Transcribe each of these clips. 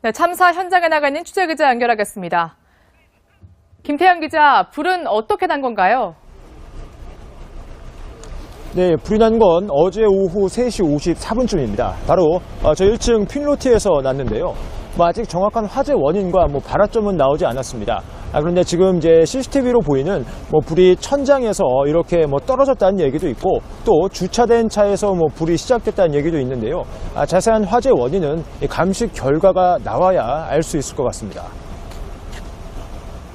네, 참사 현장에 나가 있는 취재기자 연결하겠습니다. 김태현 기자, 불은 어떻게 난 건가요? 네, 불이 난 건 어제 오후 3시 54분쯤입니다. 바로 저 1층 핀로티에서 났는데요. 아직 정확한 화재 원인과 발화점은 나오지 않았습니다. 그런데 지금 이제 CCTV로 보이는 불이 천장에서 이렇게 떨어졌다는 얘기도 있고, 또 주차된 차에서 불이 시작됐다는 얘기도 있는데요. 자세한 화재 원인은 감식 결과가 나와야 알 수 있을 것 같습니다.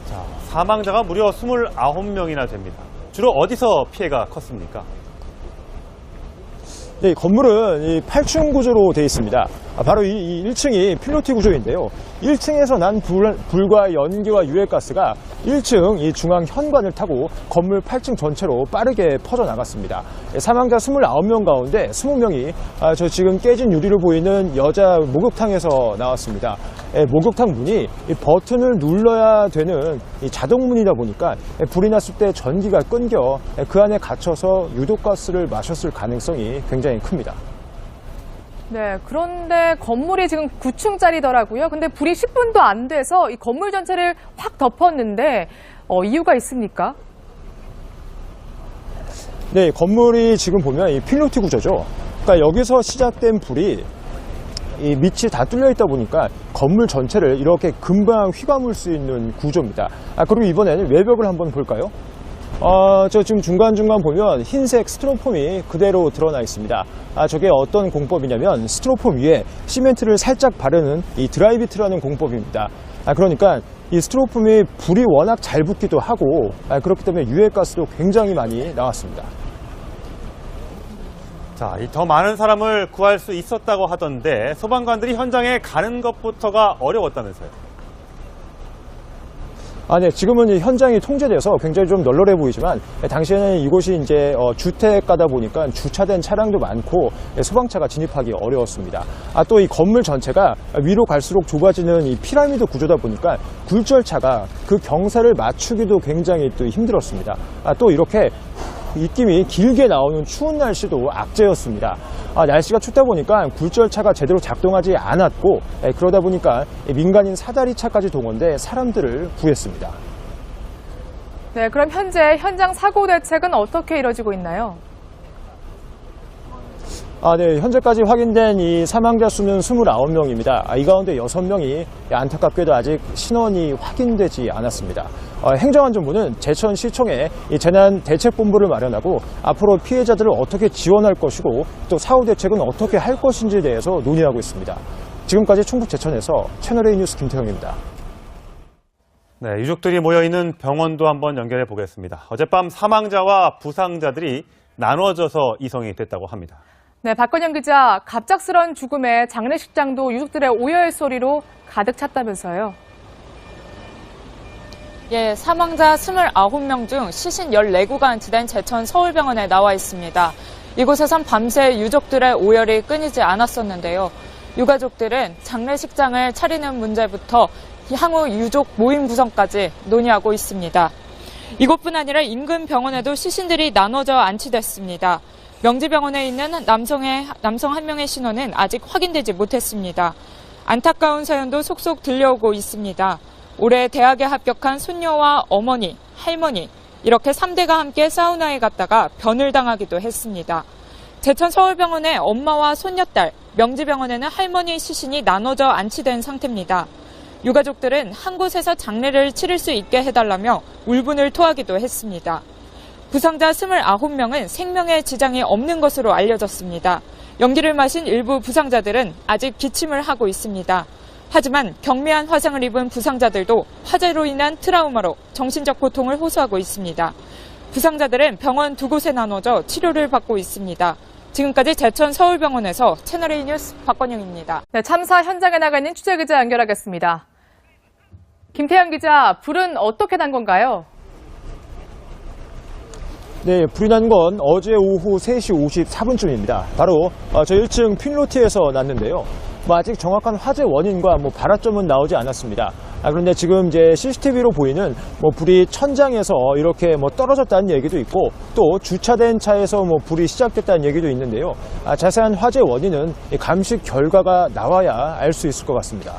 자, 사망자가 무려 29명이나 됩니다. 주로 어디서 피해가 컸습니까? 네, 건물은 8층 구조로 되어 있습니다. 바로 이 1층이 필로티 구조인데요. 1층에서 난 불과 연기와 유해가스가 1층 이 중앙 현관을 타고 건물 8층 전체로 빠르게 퍼져나갔습니다. 사망자 29명 가운데 20명이 저 지금 깨진 유리로 보이는 여자 목욕탕에서 나왔습니다. 목욕탕 문이 버튼을 눌러야 되는 자동문이다 보니까 불이 났을 때 전기가 끊겨 그 안에 갇혀서 유독가스를 마셨을 가능성이 굉장히 큽니다. 네, 그런데 건물이 지금 9층짜리더라고요. 근데 불이 10분도 안 돼서 이 건물 전체를 확 덮었는데 이유가 있습니까? 네, 건물이 지금 보면 이 필로티 구조죠. 그러니까 여기서 시작된 불이 이 밑이 다 뚫려 있다 보니까 건물 전체를 이렇게 금방 휘감을 수 있는 구조입니다. 그리고 이번에는 외벽을 한번 볼까요? 저 지금 중간중간 보면 흰색 스티로폼이 그대로 드러나 있습니다. 저게 어떤 공법이냐면 스티로폼 위에 시멘트를 살짝 바르는 이 드라이비트라는 공법입니다. 그러니까 이 스티로폼이 불이 워낙 잘 붙기도 하고 그렇기 때문에 유해가스도 굉장히 많이 나왔습니다. 자, 더 많은 사람을 구할 수 있었다고 하던데 소방관들이 현장에 가는 것부터가 어려웠다면서요? 네, 지금은 현장이 통제돼서 굉장히 좀 널널해 보이지만 당시에는 이곳이 이제 주택가다 보니까 주차된 차량도 많고 소방차가 진입하기 어려웠습니다. 또 이 건물 전체가 위로 갈수록 좁아지는 이 피라미드 구조다 보니까 굴절차가 그 경사를 맞추기도 굉장히 또 힘들었습니다. 또 이렇게 입김이 길게 나오는 추운 날씨도 악재였습니다. 날씨가 춥다 보니까 굴절차가 제대로 작동하지 않았고 그러다 보니까 민간인 사다리차까지 동원돼 사람들을 구했습니다. 네, 그럼 현재 현장 사고 대책은 어떻게 이뤄지고 있나요? 네, 현재까지 확인된 이 사망자 수는 29명입니다. 이 가운데 6명이 안타깝게도 아직 신원이 확인되지 않았습니다. 행정안전부는 제천시청에 이 재난대책본부를 마련하고 앞으로 피해자들을 어떻게 지원할 것이고 또 사후 대책은 어떻게 할 것인지에 대해서 논의하고 있습니다. 지금까지 충북 제천에서 채널A 뉴스 김태형입니다. 네, 유족들이 모여있는 병원도 한번 연결해 보겠습니다. 어젯밤 사망자와 부상자들이 나눠져서 이송이 됐다고 합니다. 네, 박건영 기자, 갑작스런 죽음에 장례식장도 유족들의 오열 소리로 가득 찼다면서요. 예, 사망자 29명 중 시신 14구가 안치된 제천 서울병원에 나와 있습니다. 이곳에선 밤새 유족들의 오열이 끊이지 않았었는데요. 유가족들은 장례식장을 차리는 문제부터 향후 유족 모임 구성까지 논의하고 있습니다. 이곳뿐 아니라 인근 병원에도 시신들이 나눠져 안치됐습니다. 명지병원에 있는 남성 한 명의 신원은 아직 확인되지 못했습니다. 안타까운 사연도 속속 들려오고 있습니다. 올해 대학에 합격한 손녀와 어머니, 할머니 이렇게 3대가 함께 사우나에 갔다가 변을 당하기도 했습니다. 제천 서울병원에 엄마와 손녀딸, 명지병원에는 할머니 시신이 나눠져 안치된 상태입니다. 유가족들은 한 곳에서 장례를 치를 수 있게 해달라며 울분을 토하기도 했습니다. 부상자 29명은 생명에 지장이 없는 것으로 알려졌습니다. 연기를 마신 일부 부상자들은 아직 기침을 하고 있습니다. 하지만 경미한 화상을 입은 부상자들도 화재로 인한 트라우마로 정신적 고통을 호소하고 있습니다. 부상자들은 병원 2곳에 나눠져 치료를 받고 있습니다. 지금까지 제천 서울병원에서 채널A 뉴스 박건영입니다. 네, 참사 현장에 나가 있는 취재기자 연결하겠습니다. 김태현 기자, 불은 어떻게 난 건가요? 네, 불이 난 건 어제 오후 3시 54분쯤입니다. 바로 저 1층 핀로티에서 났는데요. 아직 정확한 화재 원인과 발화점은 나오지 않았습니다. 그런데 지금 이제 CCTV로 보이는 불이 천장에서 이렇게 떨어졌다는 얘기도 있고, 또 주차된 차에서 불이 시작됐다는 얘기도 있는데요. 자세한 화재 원인은 감식 결과가 나와야 알 수 있을 것 같습니다.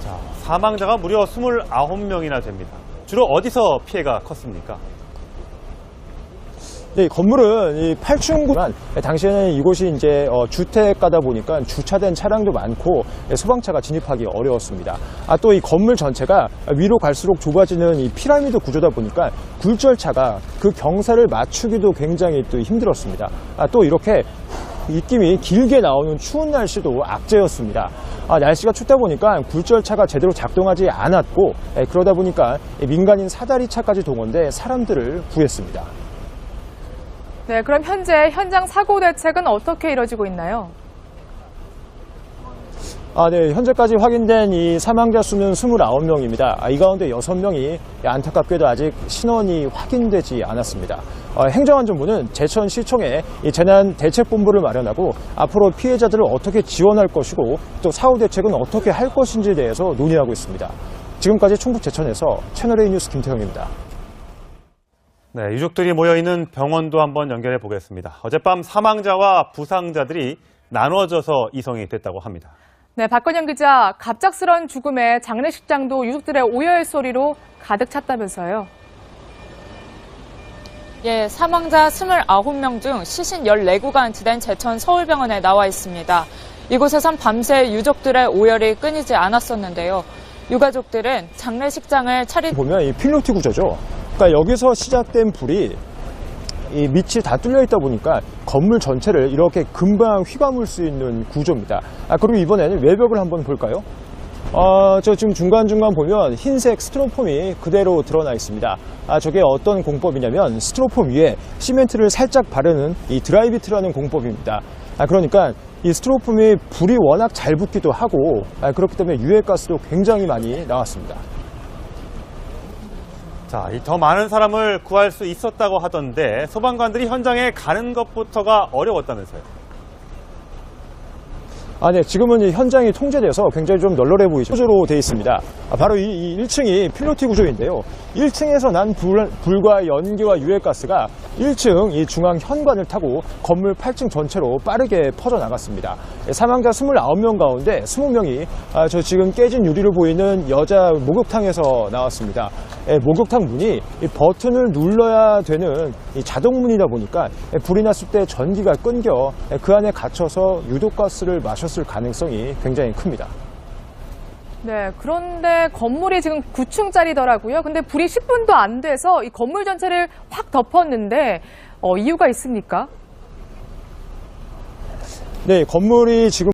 자, 사망자가 무려 29명이나 됩니다. 주로 어디서 피해가 컸습니까? 네, 건물은 이 8층구만 당시에는 이곳이 이제 주택가다 보니까 주차된 차량도 많고 소방차가 진입하기 어려웠습니다. 또 이 건물 전체가 위로 갈수록 좁아지는 이 피라미드 구조다 보니까 굴절차가 그 경사를 맞추기도 굉장히 또 힘들었습니다. 또 이렇게 입김이 길게 나오는 추운 날씨도 악재였습니다. 날씨가 춥다 보니까 굴절차가 제대로 작동하지 않았고 그러다 보니까 민간인 사다리차까지 동원돼 사람들을 구했습니다. 네, 그럼 현재 현장 사고 대책은 어떻게 이뤄지고 있나요? 네, 현재까지 확인된 이 사망자 수는 29명입니다. 이 가운데 6명이 안타깝게도 아직 신원이 확인되지 않았습니다. 행정안전부는 제천시청에 이 재난대책본부를 마련하고 앞으로 피해자들을 어떻게 지원할 것이고 또 사후 대책은 어떻게 할 것인지에 대해서 논의하고 있습니다. 지금까지 충북 제천에서 채널A 뉴스 김태형입니다. 네, 유족들이 모여있는 병원도 한번 연결해 보겠습니다. 어젯밤 사망자와 부상자들이 나눠져서 이송이 됐다고 합니다. 네, 박건영 기자, 갑작스런 죽음에 장례식장도 유족들의 오열 소리로 가득 찼다면서요. 예, 사망자 29명 중 시신 14구가 안치된 제천 서울병원에 나와 있습니다. 이곳에선 밤새 유족들의 오열이 끊이지 않았었는데요. 유가족들은 장례식장을 보면 이 필로티 구조죠. 그러니까 여기서 시작된 불이 이 밑이 다 뚫려 있다 보니까 건물 전체를 이렇게 금방 휘감을 수 있는 구조입니다. 그리고 이번에는 외벽을 한번 볼까요? 저 지금 중간중간 보면 흰색 스티로폼이 그대로 드러나 있습니다. 저게 어떤 공법이냐면 스티로폼 위에 시멘트를 살짝 바르는 이 드라이비트라는 공법입니다. 그러니까 이 스티로폼이 불이 워낙 잘 붙기도 하고 그렇기 때문에 유해가스도 굉장히 많이 나왔습니다. 자, 더 많은 사람을 구할 수 있었다고 하던데 소방관들이 현장에 가는 것부터가 어려웠다면서요. 네, 지금은 이 현장이 통제돼서 굉장히 좀 널널해 보이죠. 구조로 되어 있습니다. 바로 이 1층이 필로티 구조인데요. 1층에서 난 불과 연기와 유해가스가 1층 이 중앙 현관을 타고 건물 8층 전체로 빠르게 퍼져나갔습니다. 사망자 29명 가운데 20명이 저 지금 깨진 유리로 보이는 여자 목욕탕에서 나왔습니다. 목욕탕 문이 이 버튼을 눌러야 되는 이 자동문이다 보니까 불이 났을 때 전기가 끊겨 그 안에 갇혀서 유독가스를 마셨을 가능성이 굉장히 큽니다. 네, 그런데 건물이 지금 9층짜리더라고요. 근데 불이 10분도 안 돼서 이 건물 전체를 확 덮었는데 이유가 있습니까? 네, 건물이 지금